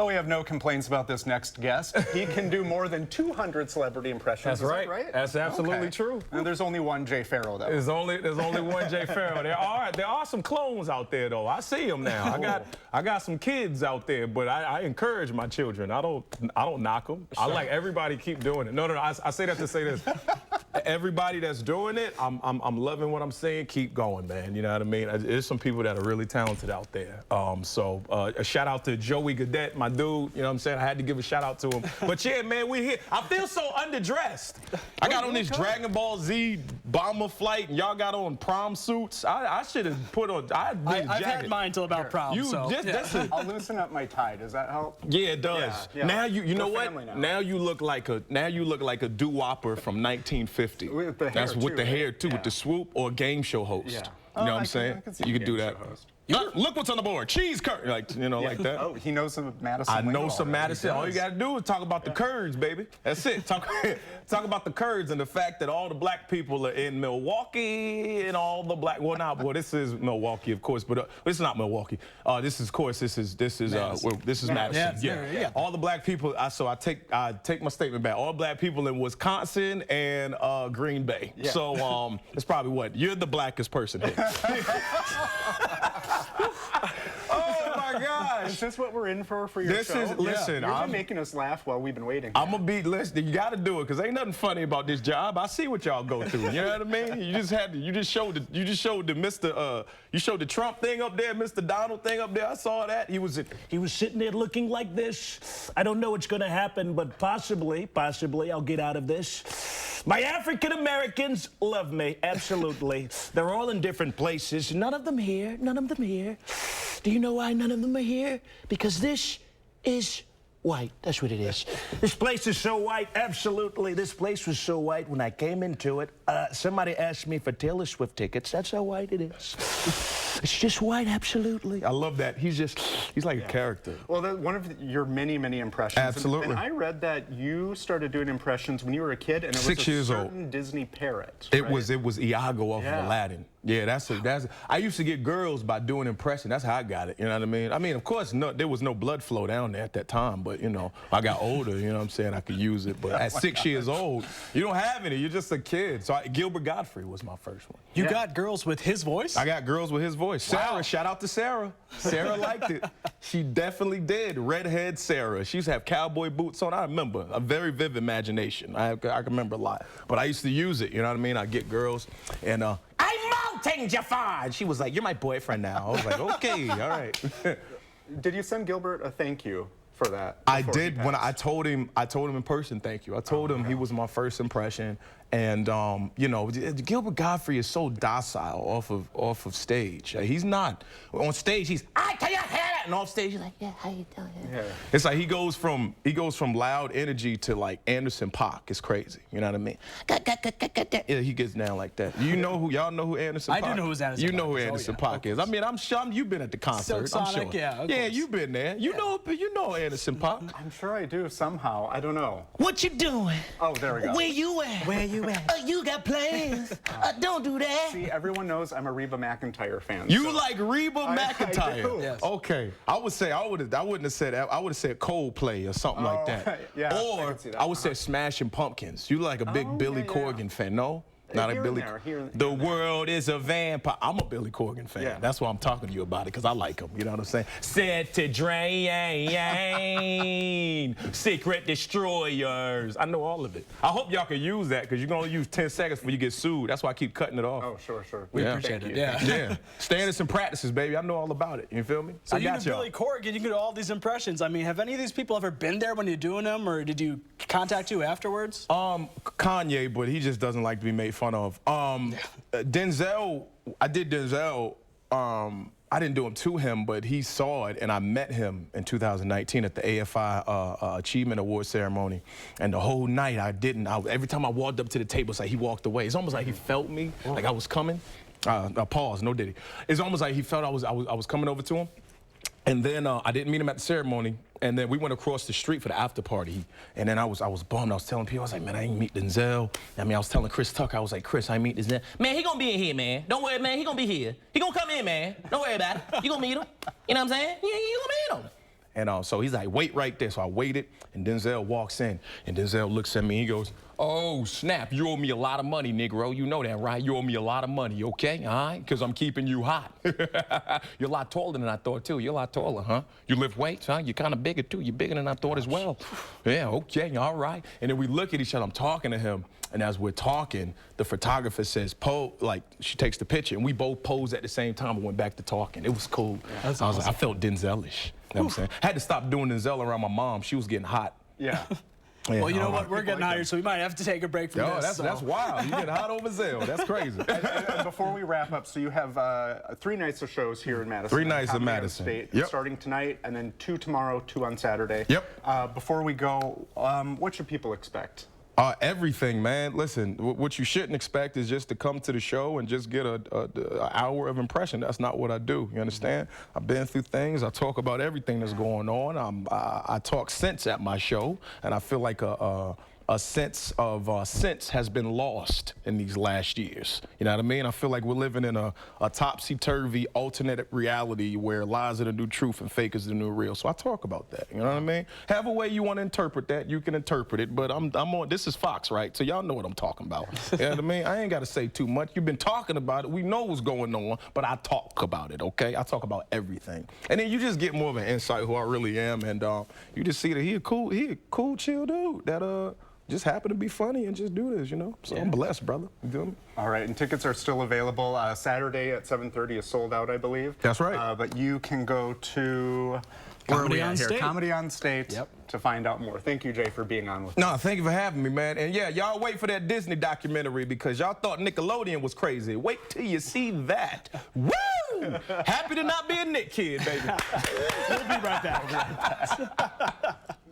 Oh, we have no complaints about this next guest. He can do more than 200 celebrity impressions. That's right. Right? That's absolutely true. And there's only one Jay Pharoah, though. There's only one Jay Pharoah. There are some clones out there, though. I see them now. I got some kids out there, but I encourage my children. I don't knock them. Sure. I like everybody keep doing it. No. I say that to say this. Everybody that's doing it, I'm loving what I'm seeing. Keep going, man. You know what I mean? There's some people that are really talented out there. So a shout out to Joey Gadet, my dude. You know what I'm saying? I had to give a shout out to him. But yeah, man, we here. I feel so underdressed. I got on this Dragon Ball Z bomber flight, and y'all got on prom suits. I should have put on. I've had mine until about prom. I'll loosen up my tie. Does that help? Yeah, it does. Yeah. Now you know what? Now you look like a doo-wopper from 1950. With the hair That's with too, the right? hair too, with the swoop, or a game show host. Yeah. You know what I'm saying? You could do that. Look what's on the board. Cheese curd, like that. Oh, he knows some Madison. I know some Madison. All you gotta do is talk about the curds, baby. That's it. Talk about the curds and the fact that all the black people are in Milwaukee and all the black. Well, this is Milwaukee, of course, but it's not Milwaukee. This is Madison. Yeah. All the black people. So I take my statement back. All black people in Wisconsin and Green Bay. Yeah. So it's probably what you're the blackest person here. Oh my gosh! Is this what we're in for your show? Listen, you've been making us laugh while we've been waiting. Listen, you got to do it because ain't nothing funny about this job. I see what y'all go through. You know what I mean? You just showed the Trump thing up there, Mr. Donald thing up there. I saw that. He was sitting there looking like this. I don't know what's going to happen, but possibly I'll get out of this. My African Americans love me, absolutely. They're all in different places. None of them here. Do you know why none of them are here? Because this is white. That's what it is. This place is so white, absolutely. This place was so white when I came into it. Somebody asked me for Taylor Swift tickets. That's how white it is. It's just white, absolutely. I love that. He's like a character. Well, one of your many impressions. Absolutely. And I read that you started doing impressions when you were a kid, and it was 6 years old. Certain Disney parrot. It was Iago off of Aladdin. Yeah, I used to get girls by doing impression. That's how I got it. You know what I mean? I mean, of course, there was no blood flow down there at that time, but I got older. You know what I'm saying? I could use it. But at 6 years old, you don't have any. You're just a kid. So Gilbert Godfrey was my first one. You got girls with his voice? I got girls with his voice. Wow. Sarah, shout out to Sarah. Sarah liked it. She definitely did. Redhead Sarah. She used to have cowboy boots on. I remember. A very vivid imagination. I can remember a lot. But I used to use it. You know what I mean? I get girls and Mountain Jafar. She was like, "You're my boyfriend now." I was like, "Okay, all right." Did you send Gilbert a thank you for that? I did. When I told him in person, thank you. I told him he was my first impression, and Gilbert Godfrey is so docile off of stage. He's not on stage. He's I tell your hair, and off stage he's like, "Yeah, how you doing?" Yeah. It's like he goes from loud energy to like Anderson .Paak. It's crazy. You know what I mean? Yeah, he gets down like that. Y'all know who Anderson .Paak? I do know who Anderson .Paak is. You know who Anderson .Paak is. I mean, I'm sure you've been at the concert. Silk Sonic, I'm sure. yeah. Yeah, you've been there. You know Anderson .Paak. I'm sure I do somehow. I don't know. What you doing? Oh, there we go. Where you at? Where you at? You got plans. Don't do that. See, everyone knows I'm a Reba McEntire fan. You like Reba McEntire? I do. Yes. Okay. I would say I wouldn't have said that. I would have said Coldplay or something like that. Yeah. Or I would say Smashing Pumpkins. You like a big Billy Corgan fan, no? Not a Billy. The world is a vampire. I'm a Billy Corgan fan. Yeah. That's why I'm talking to you about it, because I like him. You know what I'm saying? Set to drain. Secret destroyers. I know all of it. I hope y'all can use that, because you're going to use 10 seconds before you get sued. That's why I keep cutting it off. Oh, sure. We appreciate it. Yeah. Yeah. Standards and practices, baby. I know all about it. You feel me? So I got you Billy Corgan, you can do all these impressions. I mean, have any of these people ever been there when you're doing them, or did you contact you afterwards? Kanye, but he just doesn't like to be made fun of. Denzel, I did Denzel. I didn't do him to him, but he saw it, and I met him in 2019 at the AFI Achievement Award ceremony. And the whole night every time I walked up to the table, it's like he walked away. It's almost like he felt me, like I was coming. Pause, no diddy. It's almost like he felt I was coming over to him. And then I didn't meet him at the ceremony, and then we went across the street for the after party. And then I was bummed. I was telling people, I was like, man, I ain't meet Denzel. I mean, I was telling Chris Tucker, I was like, Chris, I ain't meet Denzel. Man, he gonna be in here, man. Don't worry, man. He gonna be here. He gonna come in, man. Don't worry about it. You gonna meet him. You know what I'm saying? Yeah, you gonna meet him. And so he's like, wait right there. So I waited, and Denzel walks in, and Denzel looks at me, he goes, oh, snap, you owe me a lot of money, Negro. You know that, right? You owe me a lot of money, okay? All right? Because I'm keeping you hot. You're a lot taller than I thought, too. You're a lot taller, huh? You lift weights, huh? You're kind of bigger, too. You're bigger than I thought as well. Yeah, okay, all right. And then we look at each other. I'm talking to him, and as we're talking, the photographer says, she takes the picture, and we both posed at the same time and went back to talking. It was cool. Yeah, I was like, I felt Denzel-ish. You know what I'm saying? I had to stop doing Denzel around my mom. She was getting hot. Yeah. Yeah, Well, you know what? We're getting hot here, so we might have to take a break from this. That's wild. You get hot over Zell. That's crazy. And before we wrap up, so you have 3 nights of shows here in Madison. 3 nights in Comedy Madison. State, Yep. starting tonight, and then 2 tomorrow, 2 on Saturday. Yep. Before we go, what should people expect? Everything, man. Listen, what you shouldn't expect is just to come to the show and just get an hour of impression. That's not what I do. You understand? I've been through things. I talk about everything that's going on. I talk sense at my show, and I feel like a sense of sense has been lost in these last years. You know what I mean? I feel like we're living in a topsy-turvy alternate reality where lies are the new truth and fake is the new real. So I talk about that. You know what I mean? Have a way you want to interpret that, you can interpret it. But I'm on. This is Fox, right? So y'all know what I'm talking about. You know what I mean? I ain't got to say too much. You've been talking about it. We know what's going on, but I talk about it. Okay? I talk about everything, and then you just get more of an insight who I really am, and you just see that he a cool, chill dude that just happen to be funny and just do this, you know? So I'm blessed, brother. You feel me? All right, and tickets are still available. Saturday at 7:30 is sold out, I believe. That's right. But you can go to Comedy on State. Comedy on State to find out more. Thank you, Jay, for being on with us. No, thank you for having me, man. And yeah, y'all wait for that Disney documentary because y'all thought Nickelodeon was crazy. Wait till you see that. Woo! Happy to not be a Nick kid, baby. We'll be right back.